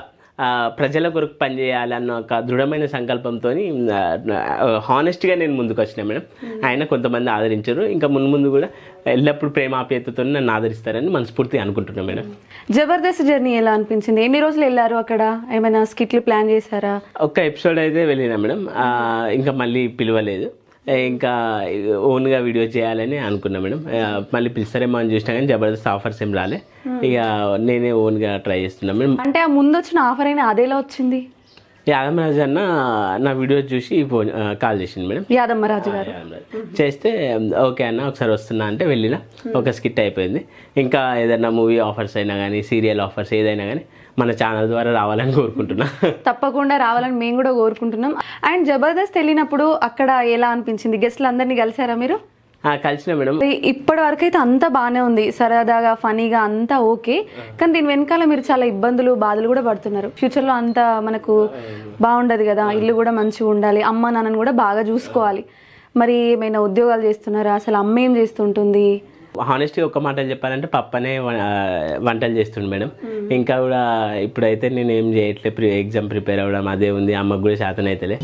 ప్రజల కొరకు పనిచేయాలన్న ఒక దృఢమైన సంకల్పంతో హానెస్ట్గా నేను ముందుకు వచ్చినా మేడం. ఆయన కొంతమంది ఆదరించారు, ఇంకా ముందు కూడా ఎల్లప్పుడూ ప్రేమాప్యతతో నన్ను ఆదరిస్తారని మనస్ఫూర్తిగా అనుకుంటున్నాను మేడం. జబర్దస్త్ జర్నీ ఎలా అనిపించింది? ఎన్ని రోజులు వెళ్ళారు అక్కడ? ఏమైనా స్కిట్లు ప్లాన్ చేశారా? ఒక్క ఎపిసోడ్ అయితే వెళ్ళినా మేడం, ఇంకా మళ్ళీ పిలవలేదు. ఇంకా ఓన్గా వీడియో చేయాలని అనుకున్నా మేడం. మళ్ళీ పిలుస్తారేమో అని చూసినా కానీ జబర్దస్త్ ఆఫర్స్ ఏం రాలే. ఇక నేనే ఓన్గా ట్రై చేస్తున్నా మేడం. అంటే ఆ ముందు వచ్చిన ఆఫర్ అయినా అదేలా వచ్చింది? యాదమ్మరాజు అన్న నా వీడియో చూసి ఫోన్ కాల్ చేసింది మేడం. యాదమ్మరాజు గారు చేస్తే ఓకే అన్న ఒకసారి వస్తున్నా అంటే వెళ్ళిన, ఒక స్కిట్ అయిపోయింది. ఇంకా ఏదైనా మూవీ ఆఫర్స్ అయినా కానీ సీరియల్ ఆఫర్స్ ఏదైనా కానీ మన ఛానల్ ద్వారా రావాలని కోరుకుంటున్నా. తప్పకుండా రావాలని మేము కూడా కోరుకుంటున్నాం. అండ్ జబర్దస్త్ వెళ్ళినప్పుడు అక్కడ ఎలా అనిపించింది? గెస్ట్లు అందరినీ కలిసారా మీరు? కలిసిన మేడం. ఇప్పటి వరకు అయితే అంతా బాగానే ఉంది, సరదాగా ఫనీగా అంతా ఓకే. కానీ దీని వెనకాల మీరు చాలా ఇబ్బందులు బాధలు కూడా పడుతున్నారు. ఫ్యూచర్లో అంతా మనకు బాగుండదు కదా, ఇల్లు కూడా మంచిగా ఉండాలి, అమ్మ నాన్నని కూడా బాగా చూసుకోవాలి. మరి ఏమైనా ఉద్యోగాలు చేస్తున్నారా? అసలు అమ్మ ఏం చేస్తుంటుంది? హానెస్ట్గా ఒక్క మాటలు చెప్పాలంటే పప్పనే వంటలు చేస్తుండే మేడం. ఇంకా కూడా ఇప్పుడైతే నేను ఏం చేయట్లేదు, ఎగ్జామ్ ప్రిపేర్ అవ్వడం అదే ఉంది. అమ్మకు కూడా శాతం అయితేలే.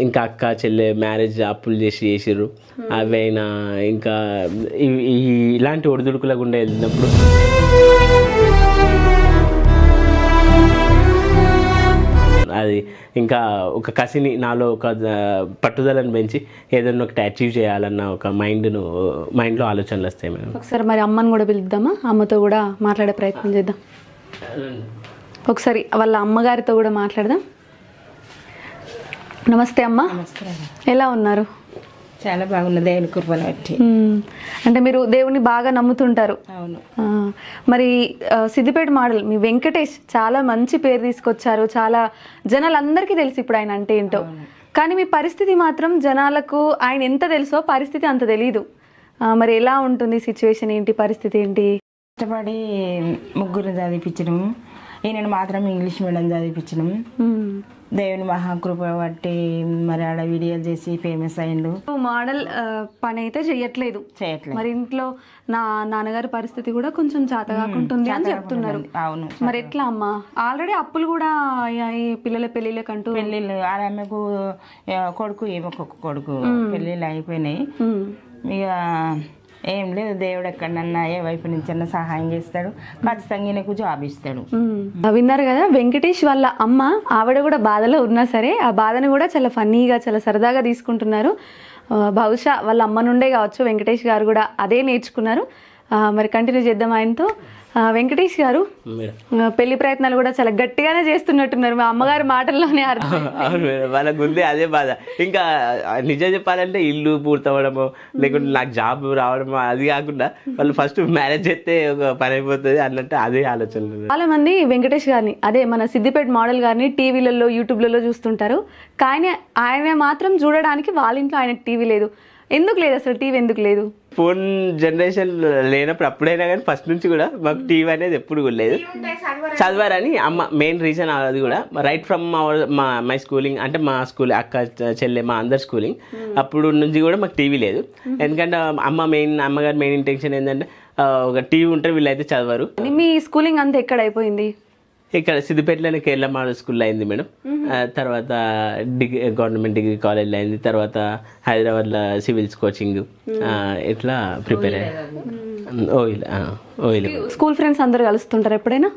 ఇంకా అక్క చెల్లె మ్యారేజ్ అప్పులు చేసిర్రు, అవైనా ఇంకా ఇలాంటి ఒడిదుడుకుల గుండా వెళ్ళినప్పుడు అది ఇంకా ఒక కసిని నాలో ఒక పట్టుదలను పెంచి ఏదైనా ఒకటి అచీవ్ చేయాలన్న ఒక మైండ్లో ఆలోచనలు వస్తాయి మేడం. ఒకసారి మరి అమ్మని కూడా పిలుద్దామా? అమ్మతో కూడా మాట్లాడే ప్రయత్నం చేద్దాం. ఒకసారి వాళ్ళ అమ్మగారితో కూడా మాట్లాడదాం. నమస్తే అమ్మ, ఎలా ఉన్నారు? చాలా బాగున్నా, దేవుని కృపను బట్టి. అంటే మీరు దేవుని బాగా నమ్ముతుంటారు. అవును. మరి సిద్దిపేట మోడల్ మీ వెంకటేష్ చాలా మంచి పేరు తీసుకొచ్చారు, చాలా జనాలందరికీ తెలుసు ఇప్పుడు ఆయన అంటే ఏంటో. కానీ మీ పరిస్థితి మాత్రం జనాలకు ఆయన ఎంత తెలుసో పరిస్థితి అంత తెలీదు. మరి ఎలా ఉంటుంది సిచ్యువేషన్, ఏంటి పరిస్థితి ఏంటి? కష్టపడి ముగ్గురు చదివించడం, ఈయనను మాత్రం ఇంగ్లీష్ మీడియం చదివించడం. దేవుని మహాకృప బట్టి మరి ఆడ వీడియోలు చేసి ఫేమస్ అయ్యిండు. మోడల్ పని అయితే చేయట్లేదు. మరి ఇంట్లో నాన్నగారి పరిస్థితి కూడా కొంచెం చేత కాకుంటుంది అని చెప్తున్నారు. అవును. మరి ఎట్లా అమ్మా? ఆల్రెడీ అప్పులు కూడా అయ్యాయి పిల్లల పెళ్లిళ్ళకంటూ. పెళ్ళిళ్ళు ఆమెకు కొడుకు ఏమొక కొడుకు పెళ్ళిళ్ళు అయిపోయినాయి. ఇక ఏం లేదు, దేవుడు ఎక్కడన్నా ఏ వైపు నుంచన్నా సహాయం చేస్తాడు, ఖచ్చితంగా ఈయనకు జాబ్ ఇస్తాడు. విన్నారు కదా, వెంకటేష్ వాళ్ళ అమ్మ ఆవిడ కూడా బాధలో ఉన్నా సరే ఆ బాధను కూడా చాలా ఫన్నీగా చాలా సరదాగా తీసుకుంటున్నారు. బహుశా వాళ్ళ అమ్మ నుండే కావచ్చు వెంకటేష్ గారు కూడా అదే నేర్చుకున్నారు. మరి కంటిన్యూ చేద్దాం ఆయనతో. వెంకటేష్ గారు, పెళ్లి ప్రయత్నాలు కూడా చాలా గట్టిగానే చేస్తున్నట్టున్నారు, మా అమ్మగారి మాటల్లోనే అర్థం. అవును మేడం, వాళ్ళకు ఉంది అదే బాధ. ఇంకా నిజం చెప్పాలంటే ఇల్లు పూర్తవడము లేకుంటే నాకు జాబ్ రావడము అది కాకుండా వాళ్ళు ఫస్ట్ మ్యారేజ్ చేస్తే ఒక పని అయిపోతుంది అన్నట్టు అదే ఆలోచన. చాలా మంది వెంకటేష్ గారిని, అదే మన సిద్దిపేట మోడల్ గారిని టీవీలలో యూట్యూబ్లలో చూస్తుంటారు. కానీ ఆయన మాత్రం చూడడానికి వాళ్ళ ఇంట్లో ఆయన టీవీ లేదు. ఎందుకు లేదు అసలు? టీవీ ఎందుకు లేదు? ఫోన్ జనరేషన్ లేనప్పుడు అప్పుడైనా కానీ ఫస్ట్ నుంచి కూడా మాకు టీవీ అనేది ఎప్పుడు కూడా లేదు. చదవారని అమ్మ మెయిన్ రీజన్. అది కూడా రైట్ ఫ్రమ్ మై స్కూలింగ్, అంటే మా స్కూల్ అక్క చెల్లె మా అందరి స్కూలింగ్ అప్పుడు నుంచి కూడా మాకు టీవీ లేదు. ఎందుకంటే అమ్మగారి మెయిన్ ఇంటెన్షన్ ఏంటంటే ఒక టీవీ ఉంటే వీళ్ళైతే చదవరు. మీ స్కూలింగ్ అంతా ఎక్కడ అయిపోయింది? ఇక్కడ సిద్దిపేటలోనే కేరళ మోడల్ స్కూల్లో అయింది మేడం. తర్వాత గవర్నమెంట్ డిగ్రీ కాలేజ్లో అయింది. తర్వాత హైదరాబాద్లో సివిల్స్ కోచింగ్ ఇట్లా ప్రిపేర్ అయ్యాను. ఓయిల్ స్కూల్ ఫ్రెండ్స్ అందరు కలుస్తుంటారు ఎప్పుడైనా?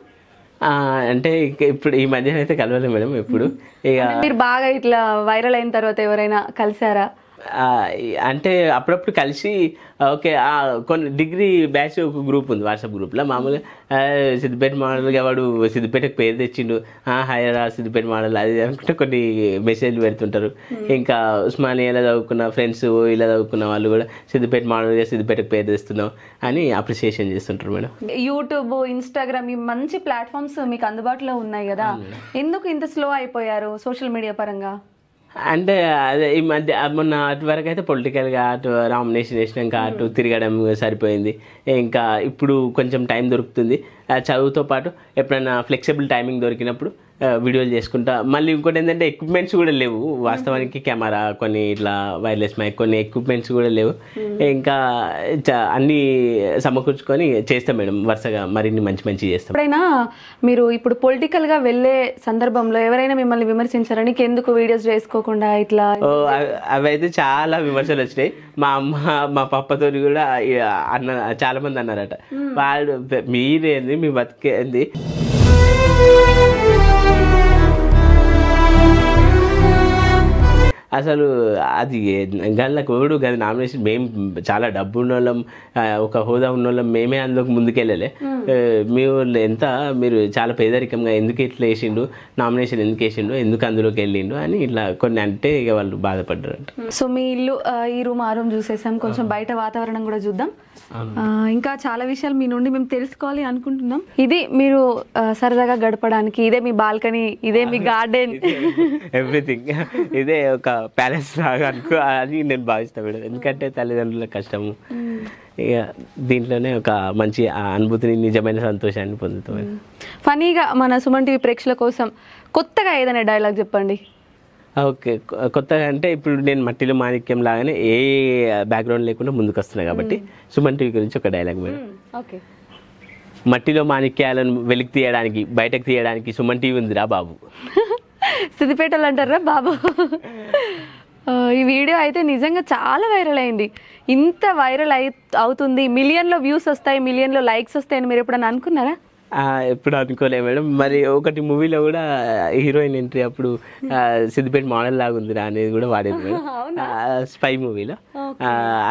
అంటే ఇప్పుడు ఈ మధ్యన అయితే కలవలేదు మేడం ఎప్పుడు. ఇక మీరు బాగా ఇట్లా వైరల్ అయిన తర్వాత ఎవరైనా కలిసారా? అంటే అప్పుడప్పుడు కలిసి ఓకే కొన్ని డిగ్రీ బ్యాచ్ ఒక గ్రూప్ ఉంది వాట్సాప్ గ్రూప్లో. మామూలుగా సిద్దిపేట మోడల్గా వాడు సిద్దిపేటకు పేరు తెచ్చిండు, హైరా సిద్దిపేట మోడల్ అది అనుకుంటే కొన్ని మెసేజ్లు పెడుతుంటారు. ఇంకా ఉస్మానియాలో చదువుకున్న ఫ్రెండ్స్ ఇలా చదువుకున్న వాళ్ళు కూడా సిద్దిపేట మోడల్గా సిద్దిపేటకు పేరు తెస్తున్నాం అని అప్రిసియేషన్ చేస్తుంటారు మేడం. యూట్యూబ్, ఇన్స్టాగ్రామ్ ఈ మంచి ప్లాట్ఫామ్స్ మీకు అందుబాటులో ఉన్నాయి కదా, ఎందుకు ఇంత స్లో అయిపోయారు సోషల్ మీడియా పరంగా? అంటే అదే ఈ మధ్య మొన్న అటు వరకు అయితే పొలిటికల్గా అటు నామినేషన్ వేసినాక అటు తిరగడం సరిపోయింది. ఇంకా ఇప్పుడు కొంచెం టైం దొరుకుతుంది. చదువుతో పాటు ఎప్పుడైనా ఫ్లెక్సిబుల్ టైమింగ్ దొరికినప్పుడు వీడియోలు చేసుకుంటా. మళ్ళీ ఇంకోటి ఏంటంటే ఎక్విప్మెంట్స్ కూడా లేవు వాస్తవానికి, కెమెరా కొన్ని ఇట్లా వైర్లెస్ మైక్ కొన్ని ఎక్విప్మెంట్స్ కూడా లేవు. ఇంకా అన్నీ సమకూర్చుకొని చేస్తాం మేడం, వరుసగా మరిన్ని మంచి చేస్తాం. ఎప్పుడైనా మీరు ఇప్పుడు పొలిటికల్గా వెళ్ళే సందర్భంలో ఎవరైనా మిమ్మల్ని విమర్శించారా, నీకు ఎందుకు వీడియోస్ చేసుకోకుండా ఇట్లా? అవి అయితే చాలా విమర్శలు వచ్చినాయి. మా అమ్మ మా పప్పతో కూడా చాలా మంది అన్నారట, వాళ్ళు మీరేంది మీ బతికేంది, అసలు అది గళ్ళకు ఓడు గది నామినేషన్ మేము చాలా డబ్బు ఉన్నోళ్ళం, ఒక హోదా ఉన్నోళ్ళం, మేమే అందులోకి ముందుకెళ్ళలే. మీ వాళ్ళు ఎంత మీరు చాలా పేదరికంగా ఎందుకు ఇట్లా వేసిండు, నామినేషన్ ఎందుకు వేసిండు, ఎందుకు అందులోకి వెళ్ళిండు అని ఇట్లా కొన్ని అంటే ఇక వాళ్ళు బాధపడ్డారంట. సో మీ ఇల్లు ఈ రూమ్ ఆ రూమ్ చూసేసాం, కొంచెం బయట వాతావరణం కూడా చూద్దాం. ఇంకా చాలా విషయాలు మీ నుండి మేము తెలుసుకోవాలి అనుకుంటున్నాం. ఇది మీరు సరదాగా గడపడానికి, ఇదే మీ బాల్కనీ, ఇదే మీ గార్డెన్, ఎవ్రీథింగ్ ఇదే ఒక ప్యాలెస్ లాగా అనుకో అని నేను భావిస్తాను మేడం. ఎందుకంటే తల్లిదండ్రుల కష్టము, ఇక దీంట్లోనే ఒక మంచి అనుభూతిని, నిజమైన సంతోషాన్ని పొందుతాం. ఫనీగా మన సుమన్ టీవీ ప్రేక్షకుల కోసం కొత్తగా ఏదైనా డైలాగ్ చెప్పండి. ఓకే, కొత్తగా అంటే ఇప్పుడు నేను మట్టిలో మాణిక్యం లాగానే ఏ బ్యాక్గ్రౌండ్ లేకుండా ముందుకు వస్తున్నాను కాబట్టి సుమన్ టీవీ గురించి ఒక డైలాగ్ మేడం. ఓకే. మట్టిలో మాణిక్యాలను వెలికి తీయడానికి, బయటకు తీయడానికి సుమన్ టీవీ ఉందిరా బాబు. సిద్దిపేటలు అంటారా బాబు. ఈ వీడియో అయితే నిజంగా చాలా వైరల్ అయింది. ఇంత వైరల్ అవుతుంది, మిలియన్లో వ్యూస్ వస్తాయి, మిలియన్లో లైక్స్ వస్తాయని మీరు ఎప్పుడన్నా అనుకున్నారా? ఎప్పుడు అనుకోలే మేడం. మరి ఒకటి మూవీలో కూడా హీరోయిన్ ఎంట్రీ అప్పుడు సిద్దిపేట మోడల్ లాగా ఉందిరా అనేది కూడా వాడేది మేడం, స్పై మూవీలో.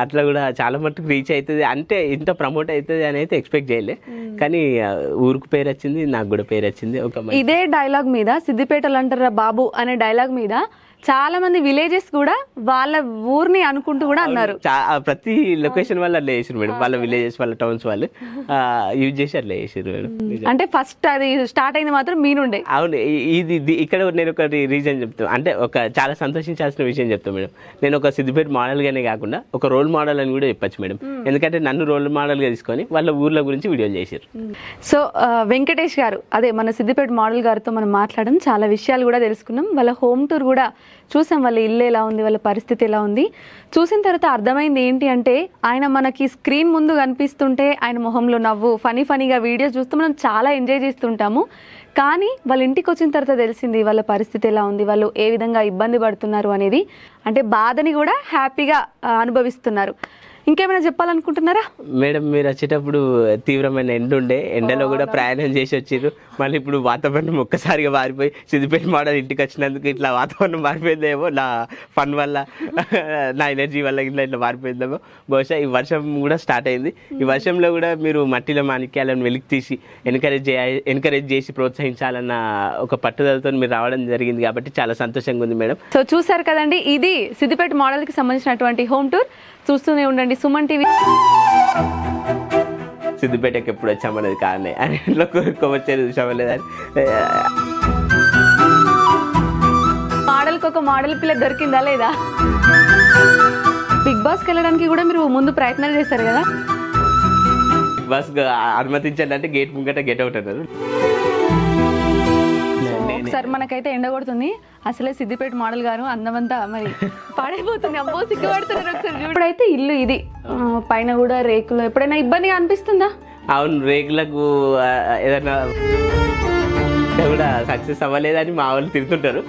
అట్లా కూడా చాలా మట్టుకు రీచ్ అవుతుంది, అంటే ఇంత ప్రమోట్ అవుతుంది అని అయితే ఎక్స్పెక్ట్ చేయలే. కానీ ఊరికి పేరు వచ్చింది, నాకు కూడా పేరు వచ్చింది. ఇదే డైలాగ్ మీద, సిద్దిపేటలు అంటారా బాబు అనే డైలాగ్ మీద చాలా మంది విలేజెస్ కూడా వాళ్ళ ఊరిని అనుకుంటూ కూడా అన్నారు. ప్రతి లొకేషన్ వాళ్ళు అట్లా చేసారు మేడం, వాళ్ళ విలేజెస్ వాళ్ళ టౌన్స్ వాళ్ళు యూజ్ చేసి అట్లా చేసారు మేడం. అంటే ఫస్ట్ అది స్టార్ట్ అయింది మాత్రం మీ నుండే. అవును, ఇది ఇక్కడ నేను ఒకటి రీజన్ చెప్తాను, అంటే ఒక చాలా సంతోషించాల్సిన విషయం చెప్తాను మేడం. నేను ఒక సిద్దిపేట మోడల్ గానే కాకుండా ఒక రోల్ మోడల్ అని కూడా చెప్పచ్చు మేడం. ఎందుకంటే నన్ను రోల్ మోడల్ గా తీసుకొని వాళ్ళ ఊర్ల గురించి వీడియోలు చేశారు. సో వెంకటేష్ గారు, అదే మన సిద్దిపేట మోడల్ గారితో మనం మాట్లాడడం, చాలా విషయాలు కూడా తెలుసుకున్నాం. వాళ్ళ హోమ్ టూర్ కూడా చూసాం, వాళ్ళ ఇల్లు ఎలా ఉంది, వాళ్ళ పరిస్థితి ఎలా ఉంది. చూసిన తర్వాత అర్థమైంది ఏంటి అంటే, ఆయన మనకి స్క్రీన్ ముందు కనిపిస్తుంటే ఆయన మొహంలో నవ్వు, ఫనీగా వీడియోస్ చూస్తూ మనం చాలా ఎంజాయ్ చేస్తుంటాము. కానీ వాళ్ళ ఇంటికి వచ్చిన తర్వాత తెలిసింది వాళ్ళ పరిస్థితి ఎలా ఉంది, వాళ్ళు ఏ విధంగా ఇబ్బంది పడుతున్నారు అనేది. అంటే బాధని కూడా హ్యాపీగా అనుభవిస్తున్నారు. ఇంకేమైనా చెప్పాలనుకుంటున్నారా మేడం? మీరు వచ్చేటప్పుడు తీవ్రమైన ఎండ ఉండే, ఎండలో కూడా ప్రయాణం చేసి వచ్చిర్రు. మళ్ళీ ఇప్పుడు వాతావరణం ఒక్కసారిగా మారిపోయి సిద్దిపేట మోడల్ ఇంటికి వచ్చినందుకు ఇట్లా వాతావరణం మారిపోయిందేమో, నా ఫన్ వల్ల, నా ఎనర్జీ వల్ల ఇట్లా మారిపోయిందేమో. బహుశా ఈ వర్షం కూడా స్టార్ట్ అయింది. ఈ వర్షంలో కూడా మీరు మట్టిలో మాణిక్యాలను వెలికి తీసి ఎంకరేజ్ చేసి ప్రోత్సహించాలన్న ఒక పట్టుదలతో మీరు రావడం జరిగింది కాబట్టి చాలా సంతోషంగా ఉంది మేడం. సో చూసారు కదండి, ఇది సిద్దిపేట మోడల్కి సంబంధించినటువంటి హోమ్ టూర్. చూస్తూనే ఉండండి సుమన్ టీవీ. సిద్దిపేటకి ఎప్పుడు వచ్చామనేది కారణే అని ఇంట్లో కోరుకోవచ్చేది చూసామలేదని. మోడల్కి ఒక మోడల్ పిల్ల దొరికిందా లేదా? బిగ్ బాస్కి వెళ్ళడానికి కూడా మీరు ముందు ప్రయత్నాలు చేశారు కదా? బిగ్ బాస్ అనుమతించండి అంటే గేట్ ముంగట గెట్ అవుట్ అన్నారు. ఒకసారి మనకైతే ఎండ కొడుతుంది, అసలే సిద్దిపేట మోడల్ గారు అందమంతా మరి పాడైపోతుంది, అబ్బో సిగ్గుపడుతున్నారు. ఒకసారి ఇప్పుడైతే ఇల్లు ఇది, పైన కూడా రేకులు. ఎప్పుడైనా ఇబ్బందిగా అనిపిస్తుందా? అవును, రేకులకు ఏదైనా కూడా సక్సెస్ అవ్వలేదని మా వాళ్ళు తిరుగుతుంటారు.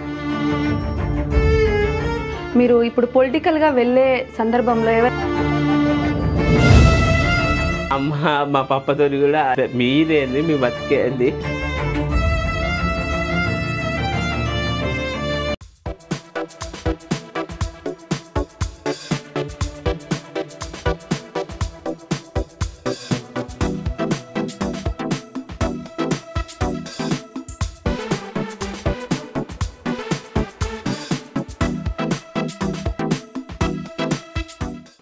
మీరు ఇప్పుడు పొలిటికల్గా వెళ్ళే సందర్భంలో అమ్మ మా పప్పతో కూడా మీరేంది మీ బతికేంది